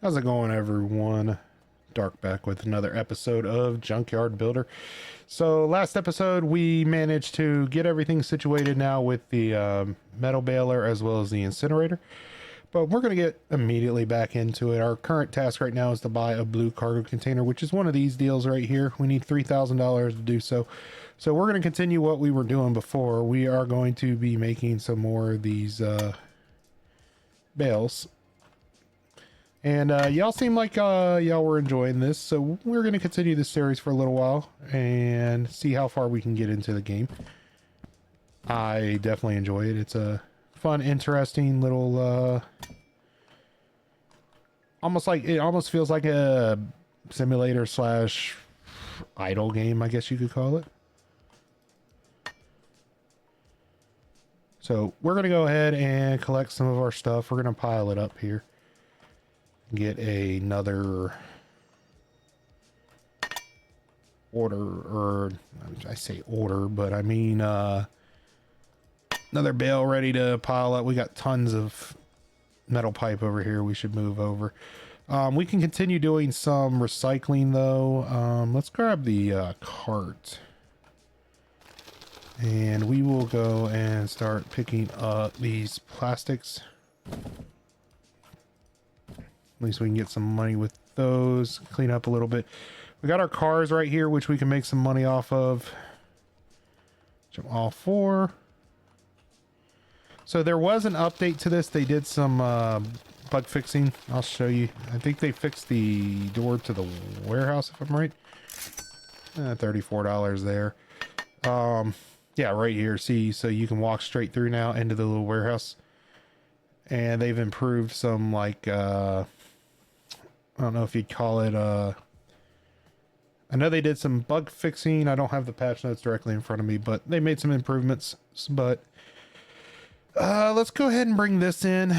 How's it going, everyone? Dark back with another episode of Junkyard Builder. So last episode we managed to get everything situated now with the metal baler as well as the incinerator, but we're going to get immediately back into it. Our current task right now is to buy a blue cargo container, which is one of these deals right here. We need $3,000 to do so. So we're going to continue what we were doing before. We are going to be making some more of these bales. And y'all seem like y'all were enjoying this, so we're going to continue this series for a little while and see how far we can get into the game. I definitely enjoy it. It's a fun, interesting little it almost feels like a simulator slash idle game, I guess you could call it. So we're going to go ahead and collect some of our stuff. We're going to pile it up here. Get another order, or I say order, but I mean another bale ready to pile up. We got tons of metal pipe over here we should move over. We can continue doing some recycling though. Let's grab the cart and we will go and start picking up these plastics. At least we can get some money with those, clean up a little bit. We got our cars right here, which we can make some money off of, which I'm all for. So there was an update to this. They did some bug fixing. I'll show you. I think they fixed the door to the warehouse, if I'm right. $34 there. Yeah, right here. See, so you can walk straight through now into the little warehouse. And they've improved some, like, I don't know if you'd call it, I know they did some bug fixing. I don't have the patch notes directly in front of me, but they made some improvements. But let's go ahead and bring this in.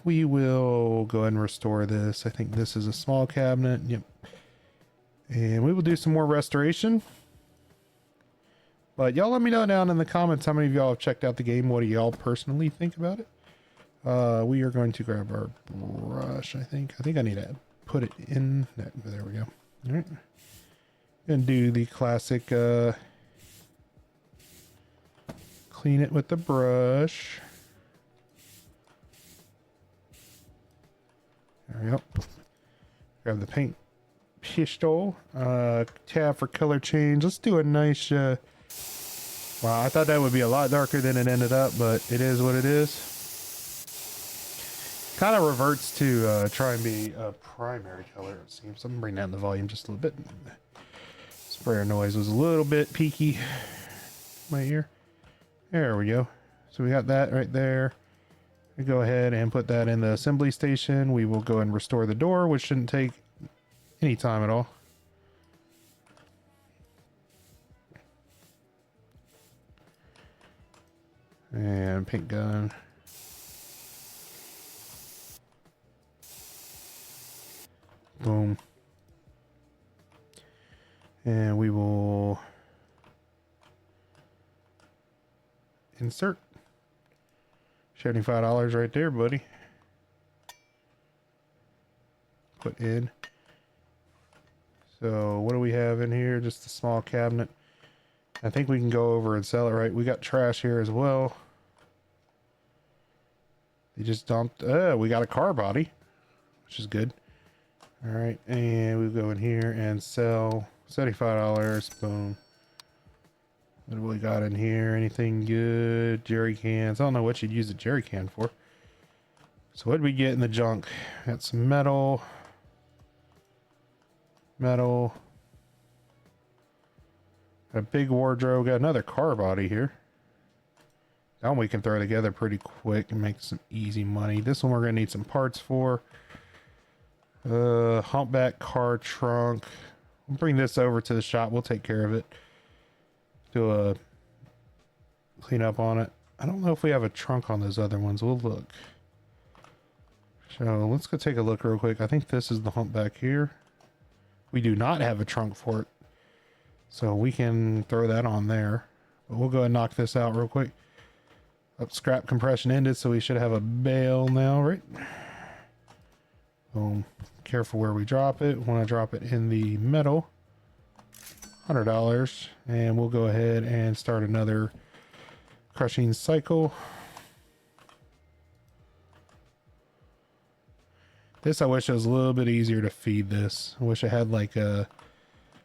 We will go ahead and restore this. I think this is a small cabinet. Yep. And we will do some more restoration. But y'all let me know down in the comments how many of y'all have checked out the game. What do y'all personally think about it? We are going to grab our brush, I think. I need to put it in. There we go. All right. And do the classic clean it with the brush. There we go. Grab the paint pistol. Tab for color change. Let's do a nice wow, I thought that would be a lot darker than it ended up, but it is what it is. Kind of reverts to try and be a primary color, it seems. I'm gonna bring down the volume just a little bit. Sprayer noise was a little bit peaky. My ear. There we go. So we got that right there. We go ahead and put that in the assembly station. We will go and restore the door, which shouldn't take any time at all. And paint gun. Boom. And we will insert $75 right there, buddy. Put in. So what do we have in here? Just a small cabinet. I think we can go over and sell it, right? We got trash here as well. They just dumped, we got a car body, which is good. All right, and we'll go in here and sell $75. Boom. What do we got in here? Anything good? Jerry cans. I don't know what you'd use a jerry can for. So what did we get in the junk? Got some metal. Metal. Got a big wardrobe. Got another car body here. That one we can throw together pretty quick and make some easy money. This one we're going to need some parts for. Humpback car trunk. We'll bring this over to the shop. We'll take care of it. Do a clean up on it. I don't know if we have a trunk on those other ones. We'll look. So let's go take a look real quick. I think this is the humpback here. We do not have a trunk for it, so we can throw that on there. But we'll go ahead and knock this out real quick. Up, scrap compression ended, so we should have a bale now, right? Boom. careful where we drop it. We want to drop it in the metal. $100. And we'll go ahead and start another crushing cycle. This, I wish it was a little bit easier to feed this. I wish I had like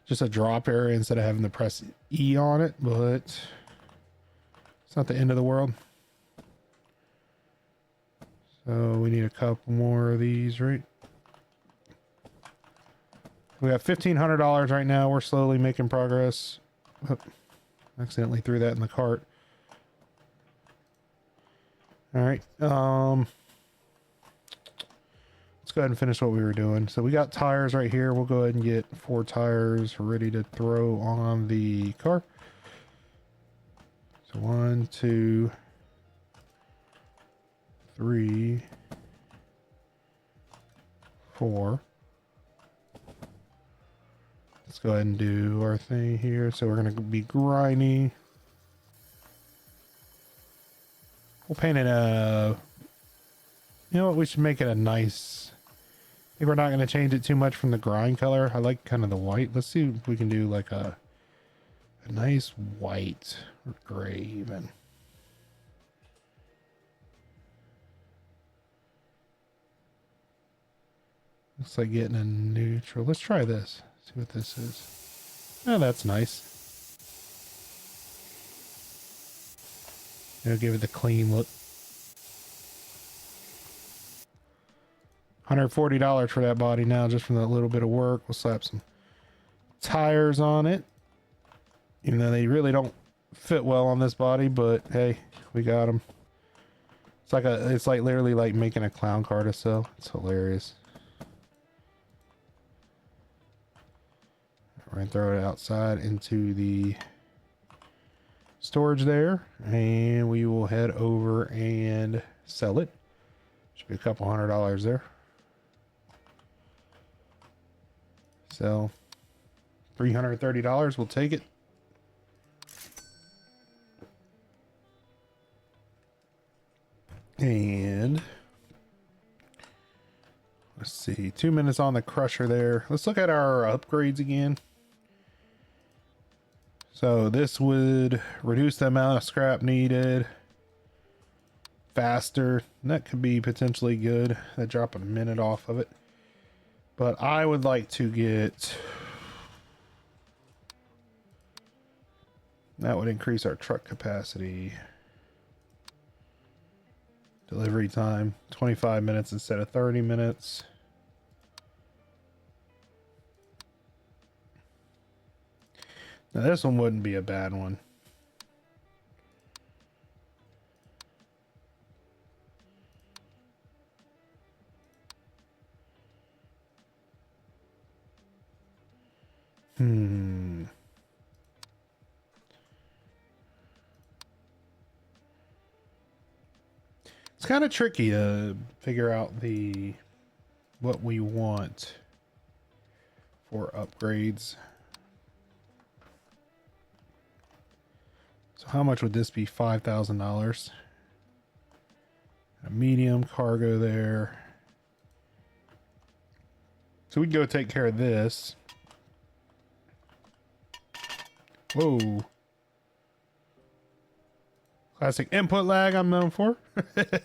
just a drop area instead of having to press E on it, but it's not the end of the world. So we need a couple more of these, right? We have $1,500 right now. We're slowly making progress. Oh, accidentally threw that in the cart. All right. Let's go ahead and finish what we were doing. So we got tires right here. We'll go ahead and get 4 tires ready to throw on the car. So 1, 2, 3, 4. Let's go ahead and do our thing here. So we're going to be grinding. We'll paint it you know what? We should make it a nice... I think we're not going to change it too much from the grind color. I like kind of the white. Let's see if we can do like a nice white or gray even. Looks like getting a neutral. Let's try this. See what this is. Oh, that's nice. It'll give it the clean look. $140 for that body now, just from that little bit of work. We'll slap some tires on it. Even though they really don't fit well on this body, but hey, we got them. It's like literally like making a clown car to sell. It's hilarious. We're gonna throw it outside into the storage there, and we will head over and sell it. Should be a couple $100 there. So $330, we'll take it. And let's see, 2 minutes on the crusher there. Let's look at our upgrades again. So this would reduce the amount of scrap needed, faster. That could be potentially good. That drop a minute off of it. But I would like to get... That would increase our truck capacity. Delivery time, 25 minutes instead of 30 minutes. Now this one wouldn't be a bad one. It's kind of tricky to figure out what we want for upgrades. So how much would this be? $5,000. A medium cargo there. So we can go take care of this. Whoa. Classic input lag I'm known for. It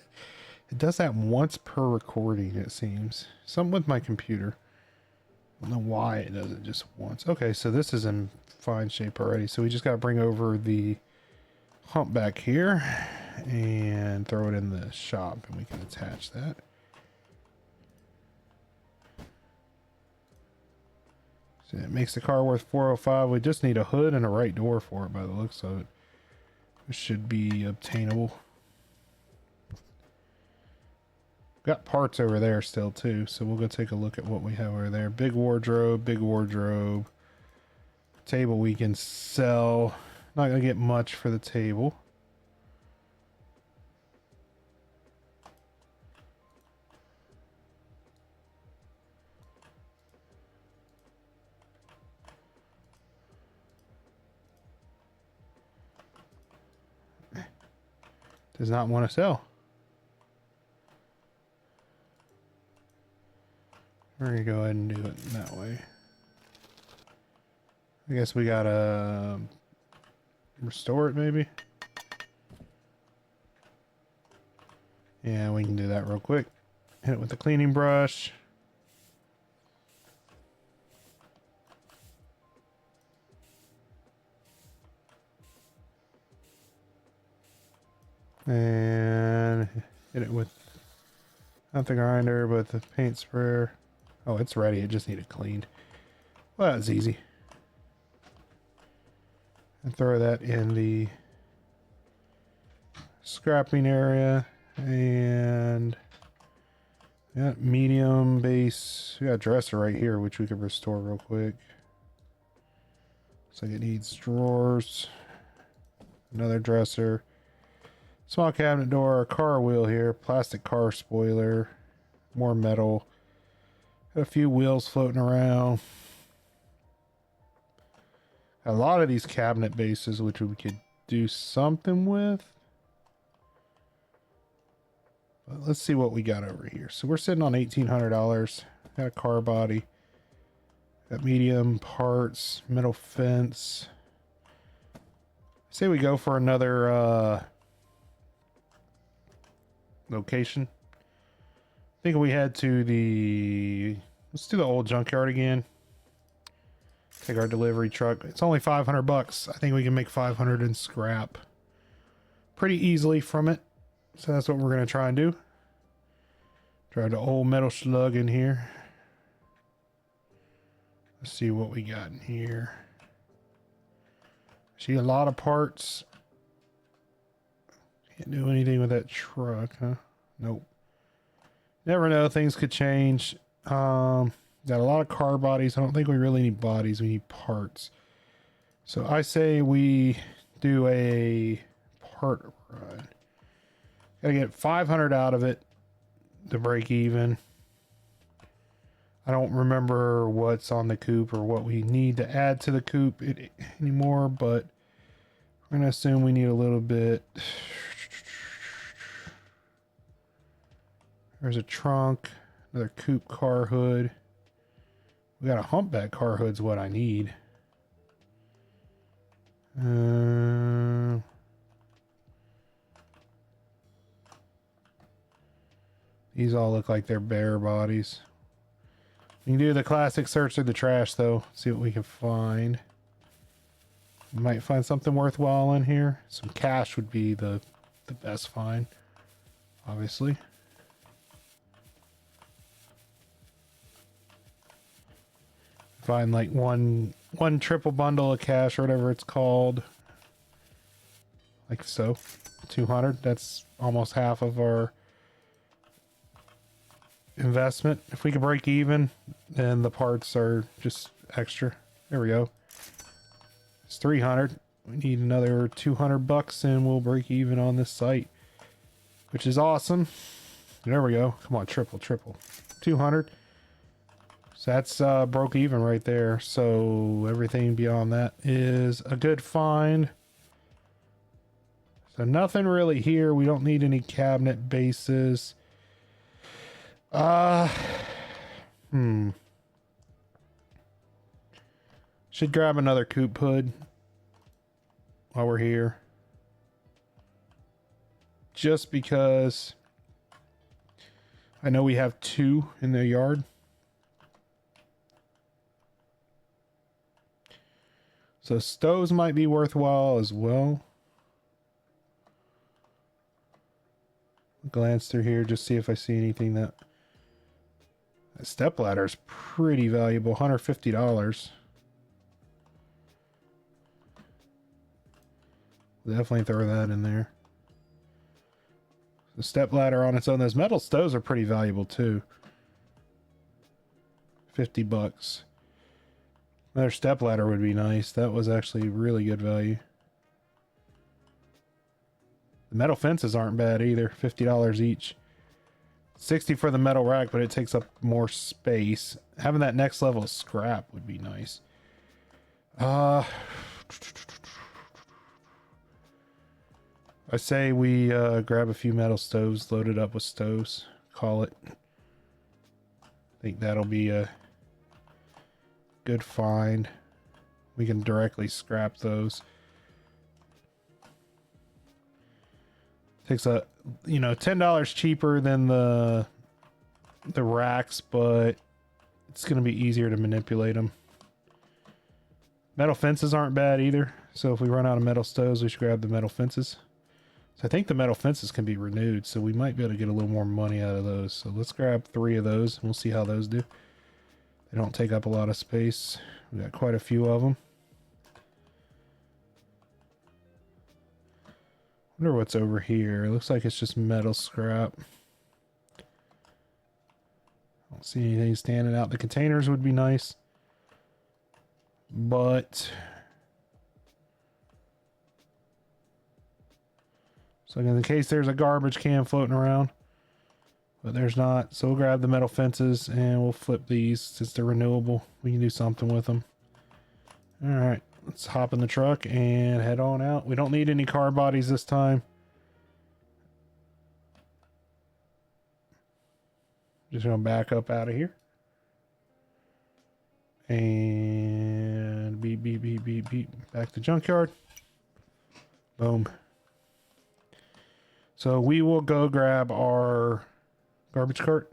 does that once per recording, it seems. Something with my computer. I don't know why it does it just once. Okay, so this is in fine shape already. So we just got to bring over the hump back here and throw it in the shop, and we can attach that. So it makes the car worth $405. We just need a hood and a right door for it by the looks of it. It should be obtainable. Got parts over there still too, so we'll go take a look at what we have over there. Big wardrobe, big wardrobe. Table we can sell. Not gonna get much for the table. Does not want to sell. We're gonna go ahead and do it that way. I guess we gotta restore it maybe. Yeah, we can do that real quick. Hit it with the cleaning brush. And hit it with not the grinder, but the paint sprayer. Oh, it's ready. It just needed cleaned. Well, that's easy. And throw that in the scrapping area. And yeah, medium base. We got a dresser right here, which we could restore real quick. Looks like it needs drawers. Another dresser. Small cabinet door, car wheel here, plastic car spoiler, more metal. Got a few wheels floating around. A lot of these cabinet bases, which we could do something with. But let's see what we got over here. So we're sitting on $1,800. Got a car body. Got medium parts, metal fence. Say we go for another location. I think we head to the, let's do the old junkyard again. Take our delivery truck. It's only 500 bucks. I think we can make 500 in scrap pretty easily from it. So that's what we're going to try and do. Drive the old metal slug in here. Let's see what we got in here. See a lot of parts. Can't do anything with that truck, huh? Nope. Never know, things could change. Got a lot of car bodies. I don't think we really need bodies, we need parts. So I say we do a part run. Gotta get 500 out of it to break even. I don't remember what's on the coupe or what we need to add to the coupe anymore, but we're gonna assume we need a little bit. There's a trunk, another coupe car hood. We got a humpback car hood's what I need. These all look like they're bare bodies. We can do the classic search through the trash though. See what we can find. We might find something worthwhile in here. Some cash would be the best find, obviously. Find like one triple bundle of cash or whatever it's called. Like so. 200. That's almost half of our investment. If we could break even, then the parts are just extra. There we go. It's 300. We need another 200 bucks and we'll break even on this site, which is awesome. There we go. Come on, triple. 200. So that's broke even right there. So everything beyond that is a good find. So nothing really here. We don't need any cabinet bases. Should grab another coupe hood while we're here. Just because I know we have 2 in the yard. So stoves might be worthwhile as well. Glance through here, just see if I see anything that step ladder is pretty valuable, $150. Definitely throw that in there. The step ladder on its own, those metal stoves are pretty valuable too. 50 bucks. Another step ladder would be nice. That was actually really good value. The metal fences aren't bad either. $50 each. 60 for the metal rack, but it takes up more space. Having that next level of scrap would be nice. I say we grab a few metal stoves, load it up with stoves, call it. think that'll be a good find. We can directly scrap those. Takes a, you know, $10 cheaper than the racks, but it's going to be easier to manipulate them. Metal fences aren't bad either. So if we run out of metal stoves, we should grab the metal fences. So I think the metal fences can be renewed, so we might be able to get a little more money out of those. So let's grab 3 of those, and we'll see how those do. They don't take up a lot of space. We got quite a few of them. Wonder what's over here. It looks like it's just metal scrap. Don't see anything standing out. The containers would be nice, but so in case there's a garbage can floating around, but there's not. So we'll grab the metal fences and we'll flip these since they're renewable. We can do something with them. All right, let's hop in the truck and head on out. We don't need any car bodies this time. Just gonna back up out of here. And beep, beep, beep, beep, beep. Back to junkyard. Boom. So we will go grab our garbage cart.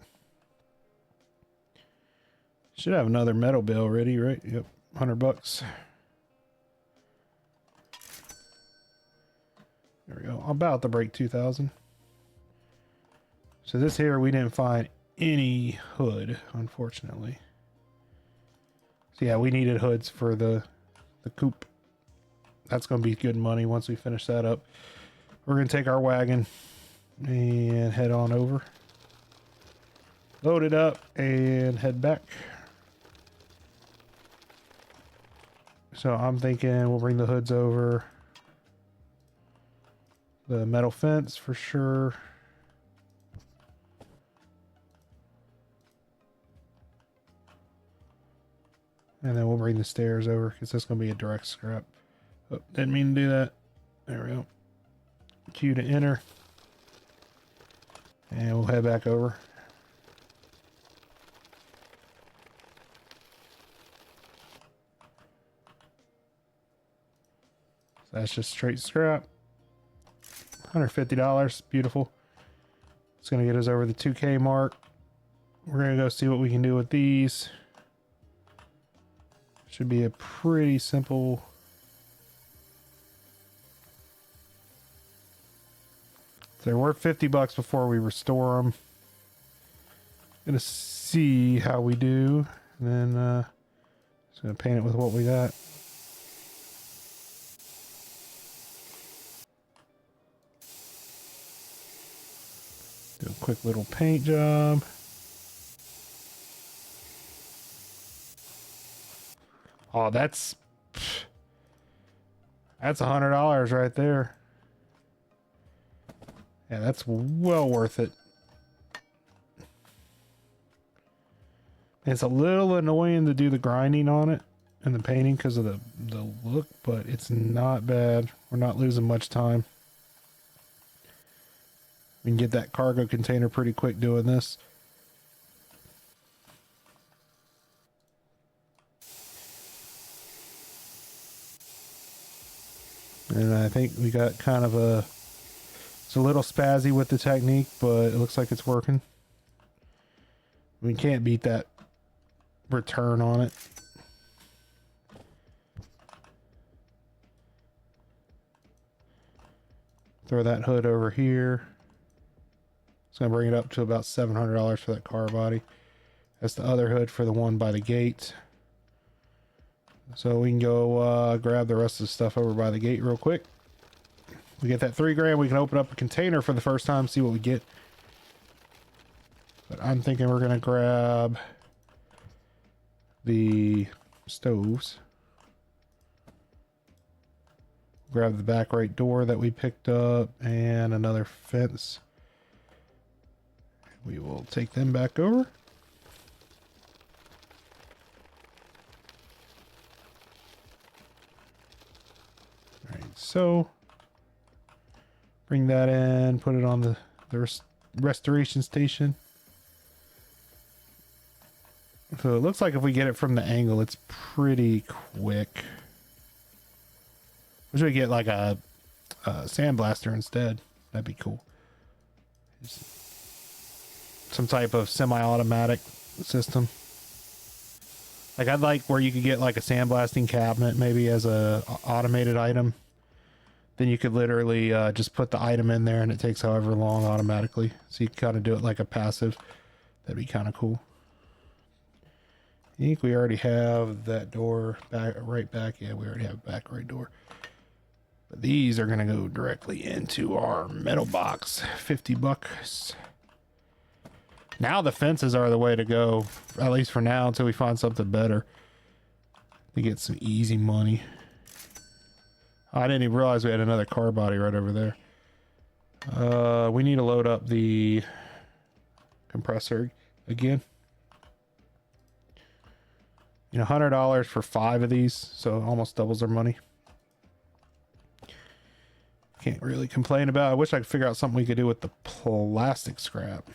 Should have another metal bill ready, right? Yep, $100. There we go. I'm about to break 2,000. So this here, we didn't find any hood, unfortunately. So yeah, we needed hoods for the coupe. That's going to be good money once we finish that up. We're going to take our wagon and head on over. Load it up and head back. So I'm thinking we'll bring the hoods over. The metal fence for sure. And then we'll bring the stairs over because that's going to be a direct scrap. Oh, didn't mean to do that. There we go. Q to enter. And we'll head back over. So that's just straight scrap. $150. Beautiful. It's going to get us over the 2K mark. We're going to go see what we can do with these. Should be a pretty simple. So we're $50 before we restore them. Gonna see how we do, and then just gonna paint it with what we got. Do a quick little paint job. Oh, that's $100 right there. Yeah, that's well worth it. It's a little annoying to do the grinding on it and the painting because of the look, but it's not bad. We're not losing much time. We can get that cargo container pretty quick doing this. And I think we got kind of it's a little spazzy with the technique, but it looks like it's working. We can't beat that return on it. Throw that hood over here. It's going to bring it up to about $700 for that car body. That's the other hood for the one by the gate. So we can go grab the rest of the stuff over by the gate real quick. We get that $3 grand, we can open up a container for the first time, see what we get. But I'm thinking we're going to grab the stoves. Grab the back right door that we picked up and another fence. We will take them back over. So bring that in, put it on the restoration station. So it looks like if we get it from the angle, it's pretty quick. Wish we get like a sandblaster instead. That'd be cool. Some type of semi-automatic system. Like I'd like where you could get like a sandblasting cabinet maybe as a automated item. Then you could literally just put the item in there and it takes however long automatically. So you kind of do it like a passive. That'd be kind of cool. I think we already have that door back, right back. Yeah, we already have a back right door. But these are going to go directly into our metal box. $50. Now the fences are the way to go, at least for now, until we find something better to get some easy money. I didn't even realize we had another car body right over there. We need to load up the compressor again. You know, $100 for 5 of these, so it almost doubles our money. Can't really complain about it. I wish I could figure out something we could do with the plastic scrap.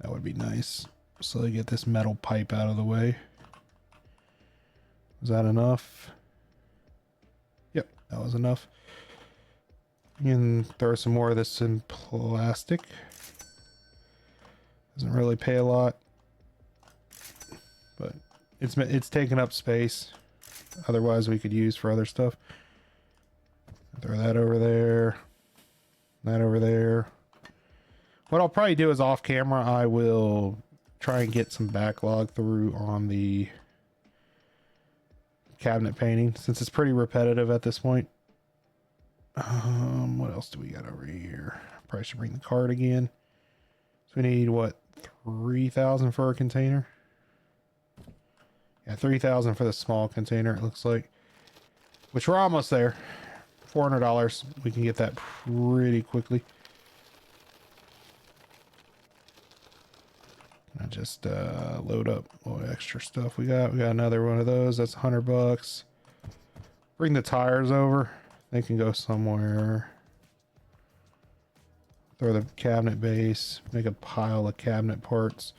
That would be nice. So they get this metal pipe out of the way. Is that enough? Yep, that was enough. You can throw some more of this in plastic. Doesn't really pay a lot, but it's taking up space. Otherwise, we could use for other stuff. Throw that over there. That over there. What I'll probably do is off camera, I will try and get some backlog through on the cabinet painting since it's pretty repetitive at this point. What else do we got over here? Probably should bring the cart again. So we need what, 3,000 for a container? Yeah, 3,000 for the small container, it looks like. Which we're almost there. $400. We can get that pretty quickly. I just load up what extra stuff we got. We got another one of those. That's $100. Bring the tires over. They can go somewhere. Throw the cabinet base. Make a pile of cabinet parts.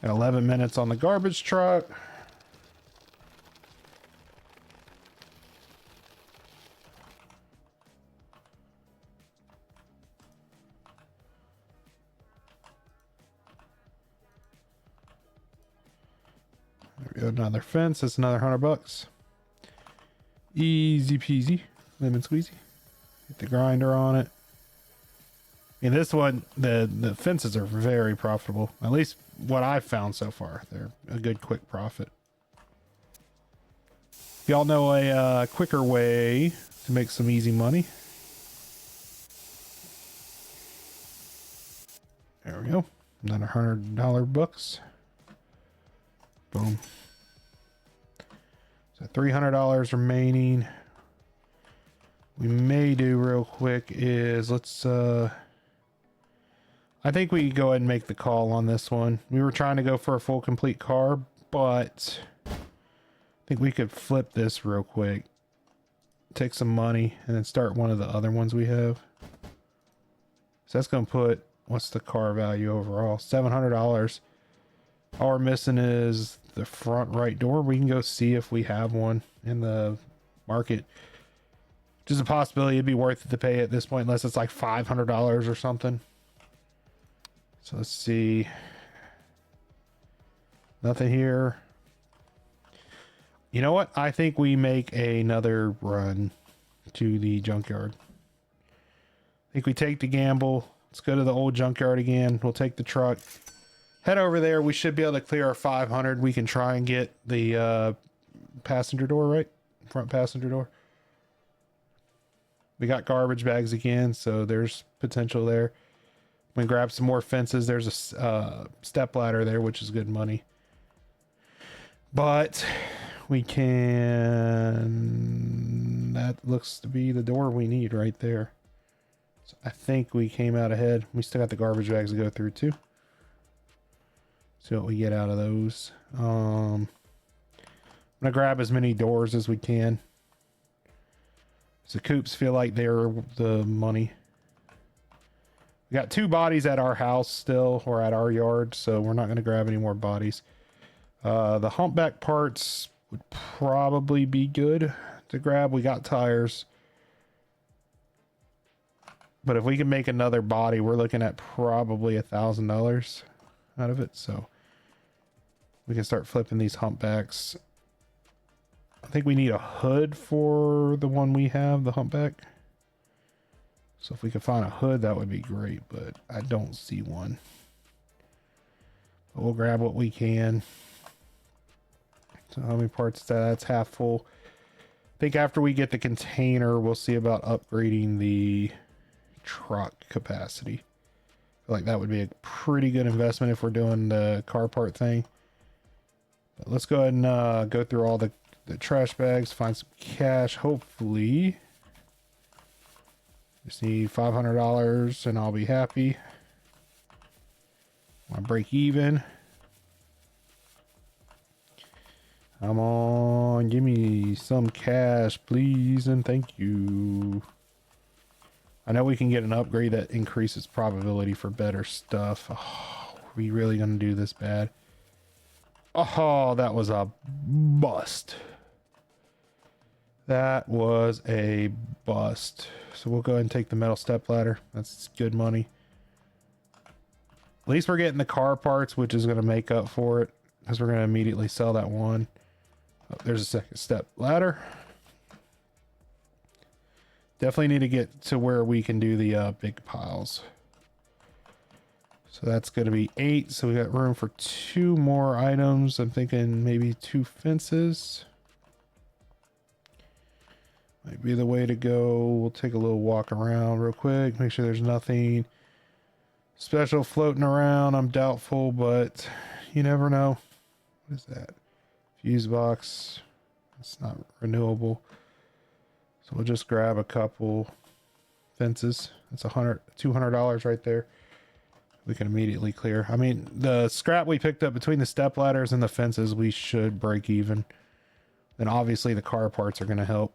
Got 11 minutes on the garbage truck. There we go, another fence. That's another $100. Easy peasy, lemon squeezy. Get the grinder on it. In this one, the fences are very profitable. At least what I've found so far. They're a good quick profit. If y'all know a quicker way to make some easy money, there we go. Another $100 bucks. Boom. So $300 remaining. We may do real quick is let's I think we can go ahead and make the call on this one. We were trying to go for a full complete car, but I think we could flip this real quick. Take some money and then start one of the other ones we have. So that's going to put, what's the car value overall? $700. All we're missing is the front right door. We can go see if we have one in the market. Just a possibility it'd be worth it to pay at this point, unless it's like $500 or something. So let's see. Nothing here. You know what? I think we make another run to the junkyard. I think we take the gamble. Let's go to the old junkyard again. We'll take the truck. Head over there. We should be able to clear our 500. We can try and get the passenger door, right? Front passenger door. We got garbage bags again, so there's potential there. We can grab some more fences. There's a step ladder there, which is good money. But we can... That looks to be the door we need right there. So I think we came out ahead. We still got the garbage bags to go through too. See what we get out of those. I'm gonna grab as many doors as we can. So coops feel like they're the money. We got 2 bodies at our house still, or at our yard, so we're not going to grab any more bodies. The humpback parts would probably be good to grab. We got tires. But if we can make another body, we're looking at probably $1,000 out of it. So we can start flipping these humpbacks. I think we need a hood for the one we have, the humpback. So if we could find a hood, that would be great, but I don't see one. But we'll grab what we can. So how many parts is that? That's half full. I think after we get the container, we'll see about upgrading the truck capacity. I feel like that would be a pretty good investment if we're doing the car part thing. But let's go ahead and go through all the trash bags, find some cash, hopefully. Just need $500 and I'll be happy. I break even. Come on, give me some cash, please, and thank you. I know we can get an upgrade that increases probability for better stuff. Oh, are we really gonna do this bad? Oh, that was a bust. That was a bust. So we'll go ahead and take the metal step ladder. That's good money. At least we're getting the car parts, which is going to make up for it, because we're going to immediately sell that one. Oh, there's a second step ladder. Definitely need to get to where we can do the big piles. So that's going to be 8. So we got room for 2 more items. I'm thinking maybe 2 fences. Might be the way to go. We'll take a little walk around real quick. Make sure there's nothing special floating around. I'm doubtful, but you never know. What is that? Fuse box. It's not renewable. So we'll just grab a couple fences. That's $200 right there. We can immediately clear. I mean, the scrap we picked up between the step ladders and the fences, we should break even. Then obviously the car parts are going to help.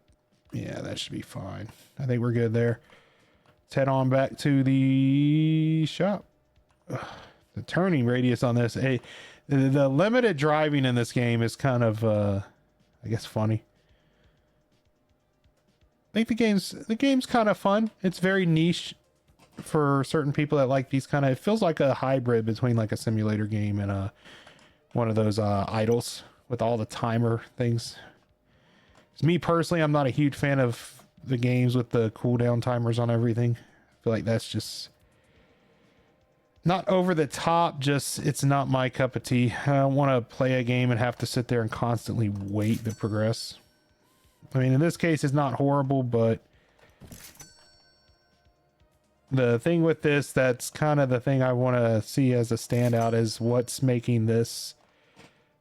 Yeah, that should be fine. I think we're good there. Let's head on back to the shop. Ugh, the turning radius on this, the limited driving in this game is kind of, I guess, funny. I think the game's kind of fun. It's very niche for certain people that like these kind of. It feels like a hybrid between like a simulator game and one of those idols with all the timer things. Me personally, I'm not a huge fan of the games with the cooldown timers on everything. I feel like that's just not over the top, just it's not my cup of tea. I don't want to play a game and have to sit there and constantly wait to progress. I mean, in this case, it's not horrible, but the thing with this, that's kind of the thing I want to see as a standout, is what's making this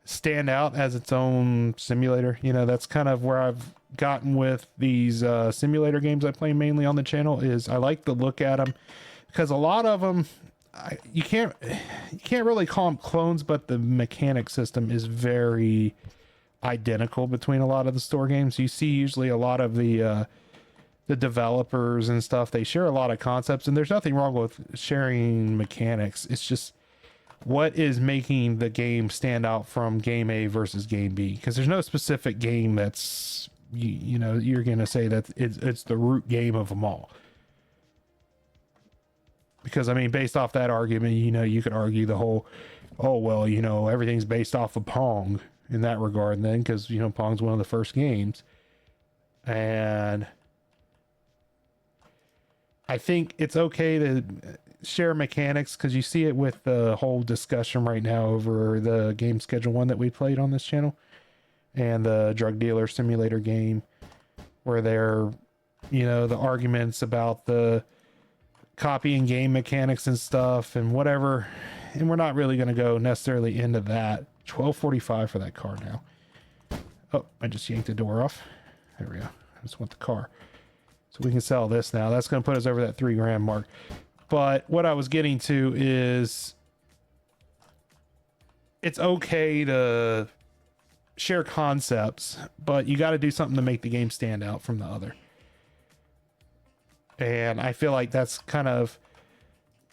stand out as its own simulator. You know, that's kind of where I've gotten with these simulator games I play mainly on the channel, is I like to look at them, because a lot of them you can't really call them clones, but the mechanic system is very identical between a lot of the store games. You see usually a lot of the developers and stuff, they share a lot of concepts, and there's nothing wrong with sharing mechanics. It's just what is making the game stand out from game A versus game B, because there's no specific game that's you know you're gonna say that it's the root game of them all. Because I mean, based off that argument, you know, you could argue the whole, oh well, you know, everything's based off of Pong in that regard then, because you know Pong's one of the first games. And I think it's okay to share mechanics, because you see it with the whole discussion right now over the game Schedule 1 that we played on this channel, and the drug dealer simulator game, where they're, you know, the arguments about the copying game mechanics and stuff and whatever. And we're not really going to go necessarily into that. $12.45 for that car now. Oh, I just yanked the door off. There we go. I just want the car. So we can sell this now. That's going to put us over that $3,000 mark. But what I was getting to is, it's okay to share concepts, but you got to do something to make the game stand out from the other. And I feel like that's kind of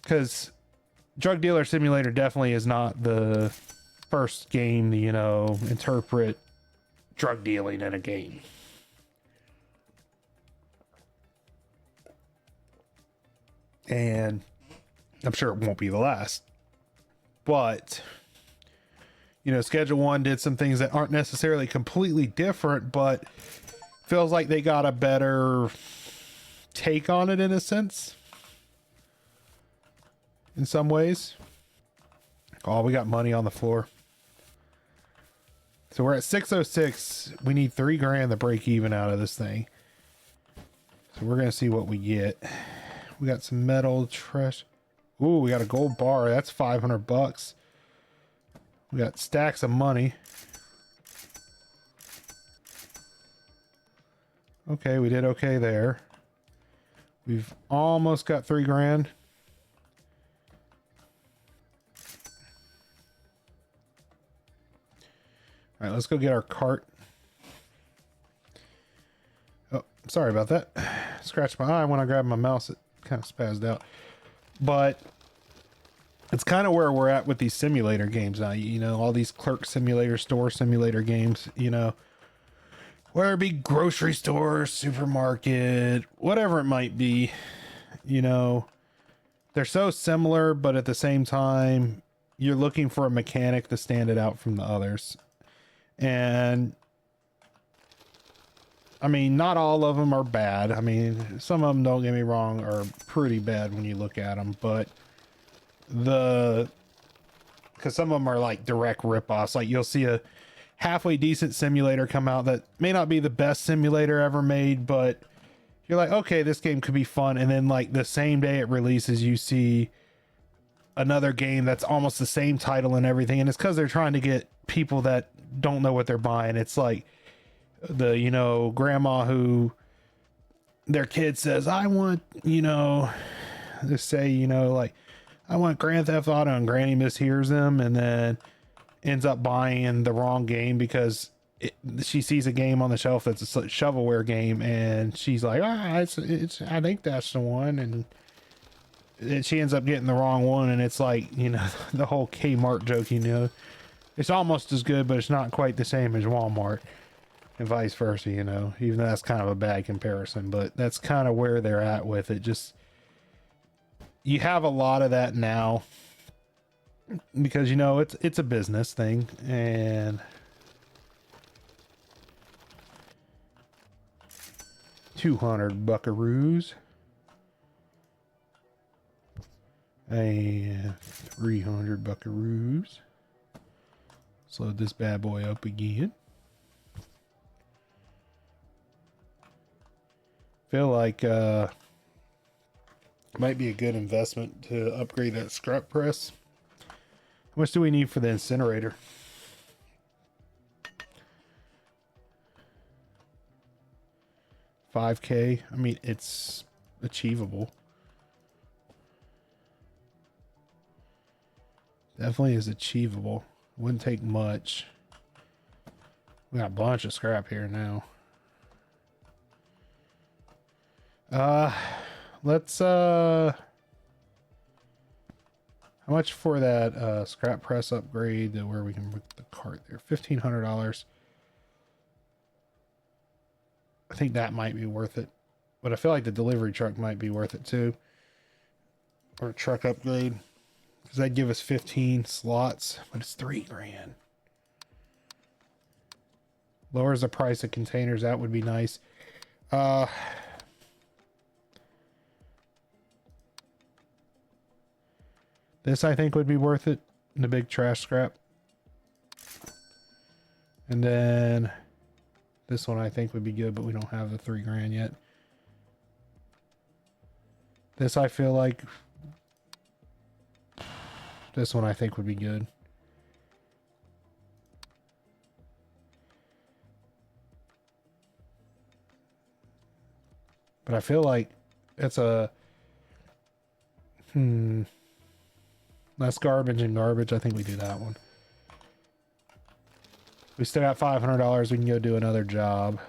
because Drug Dealer Simulator definitely is not the first game to, you know, interpret drug dealing in a game. And I'm sure it won't be the last. But, you know, Schedule 1 did some things that aren't necessarily completely different, but feels like they got a better take on it in a sense. In some ways. Oh, we got money on the floor. So we're at 606. We need $3,000 to break even out of this thing. So we're going to see what we get. We got some metal trash. Ooh, we got a gold bar. That's $500. We got stacks of money. Okay, we did okay there. We've almost got $3,000. All right, let's go get our cart. Oh, sorry about that. Scratched my eye when I grabbed my mouse. It kind of spazzed out. But it's kind of where we're at with these simulator games now. You know, all these clerk simulator, store simulator games, you know, whether it be grocery store, supermarket, whatever it might be, you know, they're so similar, but at the same time, you're looking for a mechanic to stand it out from the others. And I mean, not all of them are bad. I mean, some of them, don't get me wrong, are pretty bad when you look at them, but because some of them are like direct ripoffs. Like you'll see a halfway decent simulator come out that may not be the best simulator ever made, but you're like, okay, this game could be fun. And then like the same day it releases, you see another game that's almost the same title and everything. And it's because they're trying to get people that don't know what they're buying. It's like the, you know, grandma who their kid says, I want, you know, to say, you know, like, I want Grand Theft Auto, and Granny mishears them and then ends up buying the wrong game because she sees a game on the shelf that's a shovelware game, and she's like, it's I think that's the one, and she ends up getting the wrong one. And it's like, you know, the whole Kmart joke, you know, it's almost as good, but it's not quite the same as Walmart, and vice versa, you know, even though that's kind of a bad comparison, but that's kind of where they're at with it. Just, you have a lot of that now because, you know, it's a business thing. And $200 buckaroos and 300 buckaroos. Let's load this bad boy up again. Feel like might be a good investment to upgrade that scrap press. How much do we need for the incinerator? $5K. I mean, it's achievable. Definitely is achievable. Wouldn't take much. We got a bunch of scrap here now. Let's how much for that scrap press upgrade to where we can put the cart there? $1,500. I think that might be worth it, but I feel like the delivery truck might be worth it too, or a truck upgrade, because that'd give us 15 slots, but it's $3,000. Lowers the price of containers. That would be nice. This I think would be worth it. The big trash scrap. And then this one I think would be good, but we don't have the $3,000 yet. This I feel like this one I think would be good. But I feel like it's a less garbage and garbage. I think we do that one. We still got $500. We can go do another job.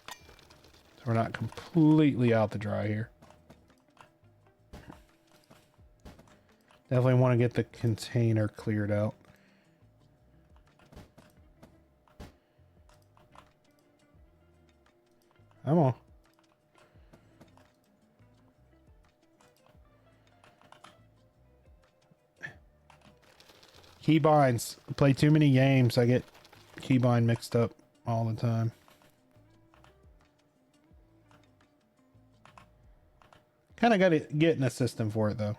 So we're not completely out the dry here. Definitely want to get the container cleared out. Come on. Keybinds. I play too many games. I get keybind mixed up all the time. Kind of got to get in a system for it though.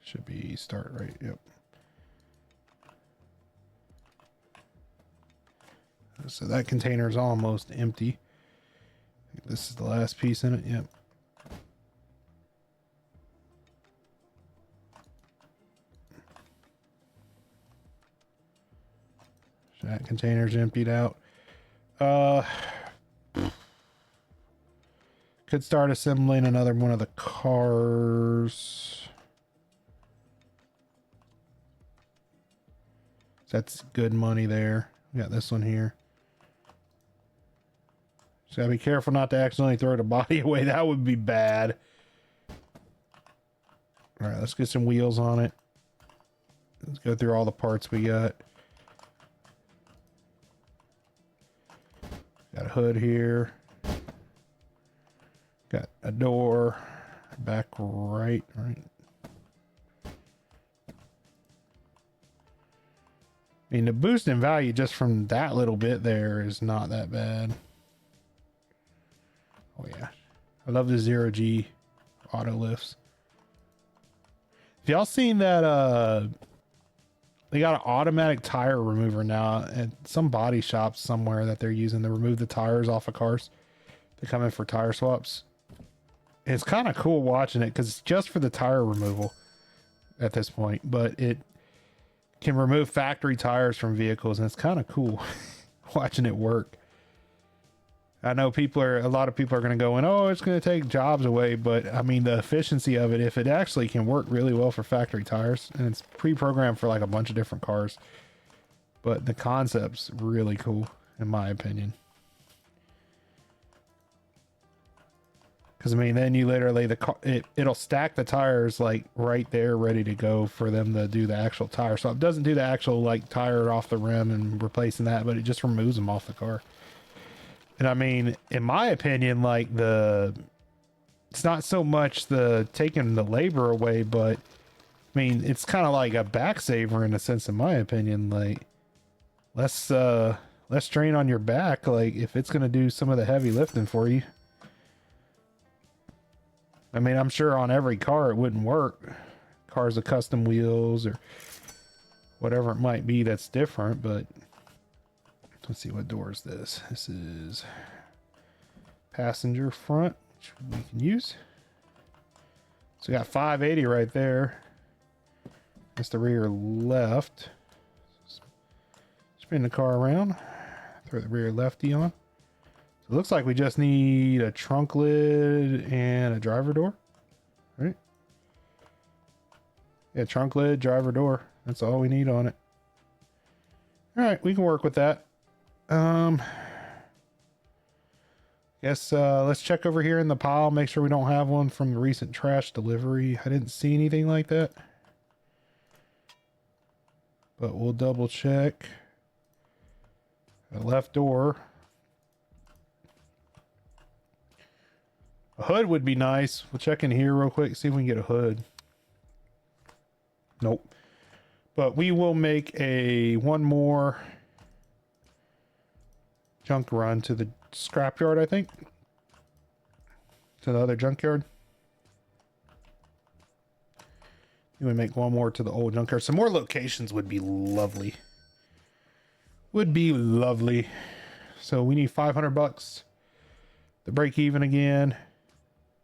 Should be start right. Yep. So that container is almost empty. This is the last piece in it. Yep. So that container's emptied out. Could start assembling another one of the cars. That's good money there. We got this one here. Just gotta be careful not to accidentally throw the body away. That would be bad. All right, let's get some wheels on it. Let's go through all the parts we got. Got a hood here. Got a door. Back right. I mean, the boost in value just from that little bit there is not that bad. Oh yeah, I love the 0G auto lifts. Have y'all seen that they got an automatic tire remover now at some body shops somewhere that they're using to remove the tires off of cars? They come in for tire swaps. It's kind of cool watching it because it's just for the tire removal at this point, but it can remove factory tires from vehicles, and it's kind of cool watching it work. I know a lot of people are going to go in, oh, it's going to take jobs away, but I mean, the efficiency of it, if it actually can work really well for factory tires, and it's pre-programmed for like a bunch of different cars, but the concept's really cool in my opinion. Because I mean, then you literally it'll stack the tires like right there ready to go for them to do the actual tire. So it doesn't do the actual like tire off the rim and replacing that, but it just removes them off the car. And I mean, in my opinion, like it's not so much the taking the labor away, but I mean, it's kind of like a back saver in a sense, in my opinion. Like less strain on your back. Like if it's going to do some of the heavy lifting for you. I mean, I'm sure on every car it wouldn't work. Cars with custom wheels or whatever it might be that's different, but let's see, what door is this? This is passenger front, which we can use. So we got 580 right there. That's the rear left. Spin the car around. Throw the rear lefty on. So it looks like we just need a trunk lid and a driver door, right? Yeah, trunk lid, driver door. That's all we need on it. All right, we can work with that. Guess let's check over here in the pile, make sure we don't have one from the recent trash delivery. I didn't see anything like that, but we'll double check. The left door. A hood would be nice. We'll check in here real quick, see if we can get a hood. Nope. But we will make one more junk run to the scrapyard, I think. To the other junkyard. You would make one more to the old junkyard. Some more locations would be lovely. Would be lovely. So we need 500 bucks to break even again.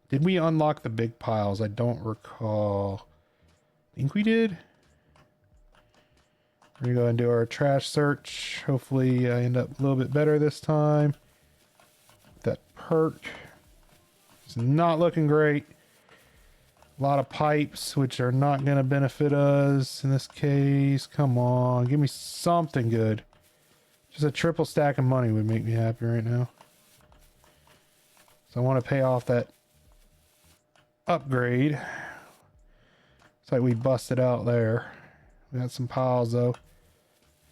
Did we unlock the big piles? I don't recall. I think we did. We're gonna go and do our trash search. Hopefully I end up a little bit better this time. That perk is not looking great. A lot of pipes, which are not gonna benefit us in this case. Come on, give me something good. Just a triple stack of money would make me happy right now. So I want to pay off that upgrade. It's like we busted out there. We got some piles though.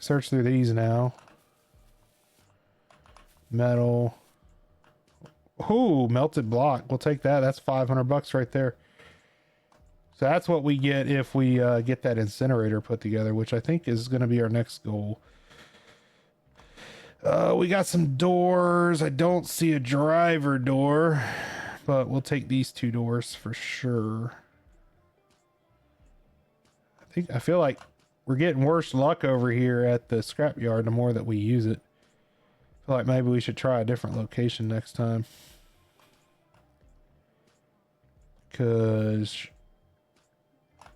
Search through these now. Metal. Ooh, melted block. We'll take that. That's 500 bucks right there. So that's what we get if we get that incinerator put together, which I think is going to be our next goal. We got some doors. I don't see a driver door, but we'll take these 2 doors for sure. I feel like we're getting worse luck over here at the scrapyard the more that we use it. I feel like maybe we should try a different location next time. Because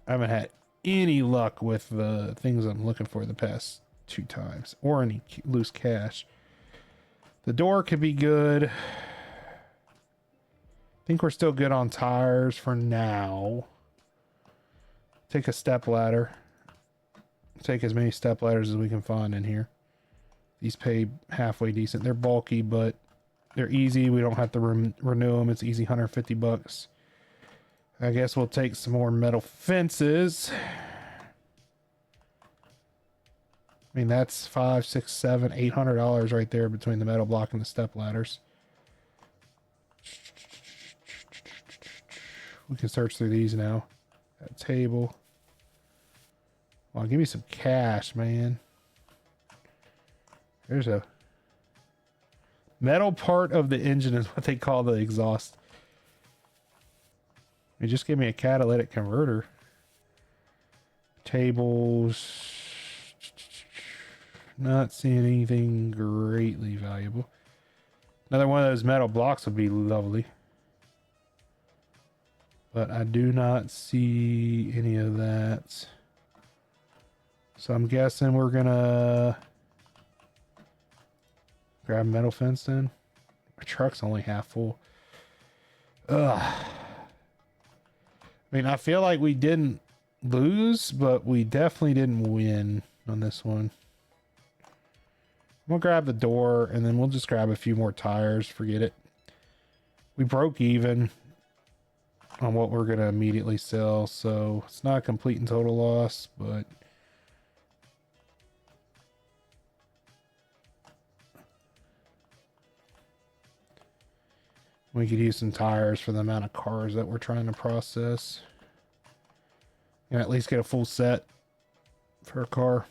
I haven't had any luck with the things I'm looking for the past 2 times. Or any loose cash. The door could be good. I think we're still good on tires for now. Take a step ladder. Take as many step ladders as we can find in here. These pay halfway decent. They're bulky, but they're easy. We don't have to renew them. It's easy, 150 bucks. I guess we'll take some more metal fences. I mean, that's $500, $600, $700, $800 right there between the metal block and the step ladders. We can search through these now. That table. Well, give me some cash, man. There's a metal part of the engine is what they call the exhaust. They just give me a catalytic converter. Tables. Not seeing anything greatly valuable. Another one of those metal blocks would be lovely. But I do not see any of that. So I'm guessing we're gonna grab metal fence then. My truck's only half full. Ugh. I mean, I feel like we didn't lose, but we definitely didn't win on this one. We'll grab the door and then we'll just grab a few more tires. Forget it. We broke even on what we're going to immediately sell. So it's not a complete and total loss, but we could use some tires for the amount of cars that we're trying to process. And at least get a full set for a car.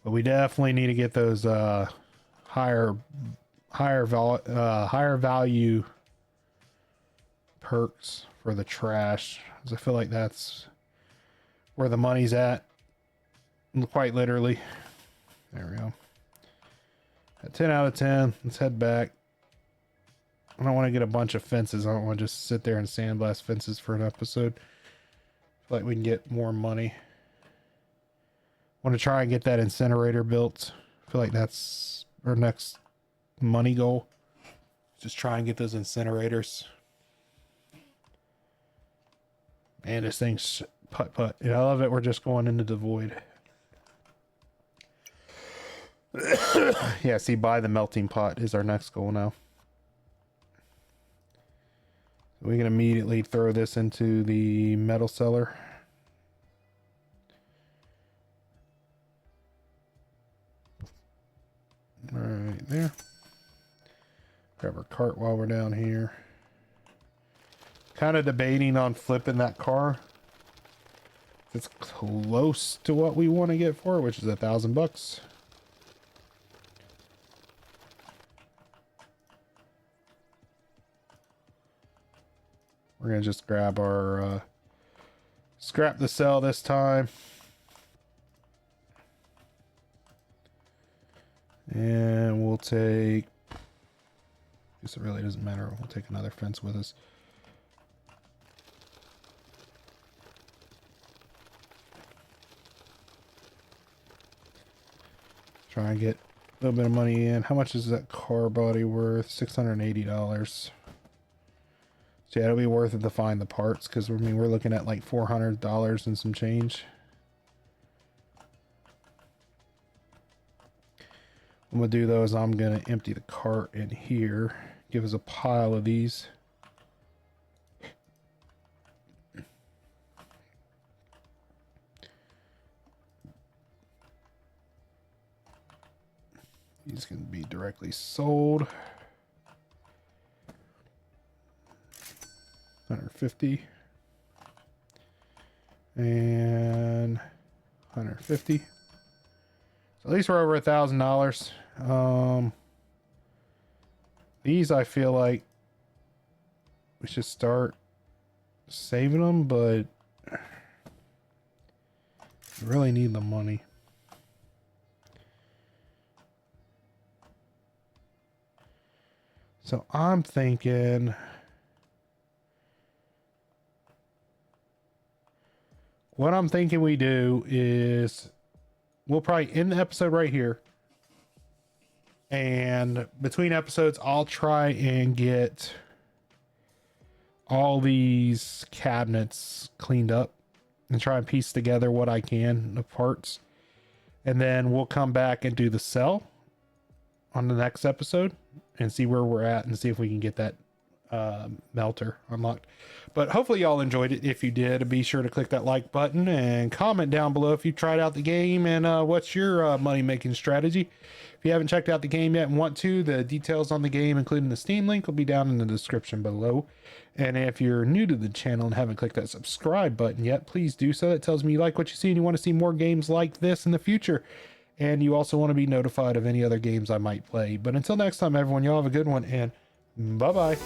But we definitely need to get those higher value perks for the trash, because I feel like that's where the money's at, quite literally. There we go. At 10 out of 10, let's head back. I don't want to get a bunch of fences. I don't want to just sit there and sandblast fences for an episode. I feel like we can get more money. Want to try and get that incinerator built. I feel like that's our next money goal. Just try and get those incinerators. Man, this thing's putt. I love it. We're just going into the void. Yeah, see, buy the melting pot is our next goal now. We can immediately throw this into the metal cellar. Right there. Grab our cart while we're down here. Kind of debating on flipping that car. It's close to what we want to get for it, which is $1,000. We're gonna just grab our scrap the cell this time. And we'll take, I guess it really doesn't matter. We'll take another fence with us. Try and get a little bit of money in. How much is that car body worth? $680. So yeah, it'll be worth it to find the parts, because I mean we're looking at like $400 and some change. I'm gonna do though is I'm gonna empty the cart in here, give us a pile of these. These can be directly sold. 150 and 150. So at least we're over $1,000. These I feel like we should start saving them, but I really need the money. So I'm thinking what I'm thinking we do is we'll probably end the episode right here. And between episodes, I'll try and get all these cabinets cleaned up and try and piece together what I can of parts. And then we'll come back and do the sell on the next episode and see where we're at and see if we can get that melter unlocked. But hopefully y'all enjoyed it. If you did, be sure to click that like button and comment down below if you tried out the game and what's your money making strategy. If you haven't checked out the game yet and want to, the details on the game, including the Steam link, will be down in the description below. And if you're new to the channel and haven't clicked that subscribe button yet, please do so. That tells me you like what you see and you want to see more games like this in the future. And you also want to be notified of any other games I might play. But until next time, everyone, y'all have a good one, and bye-bye.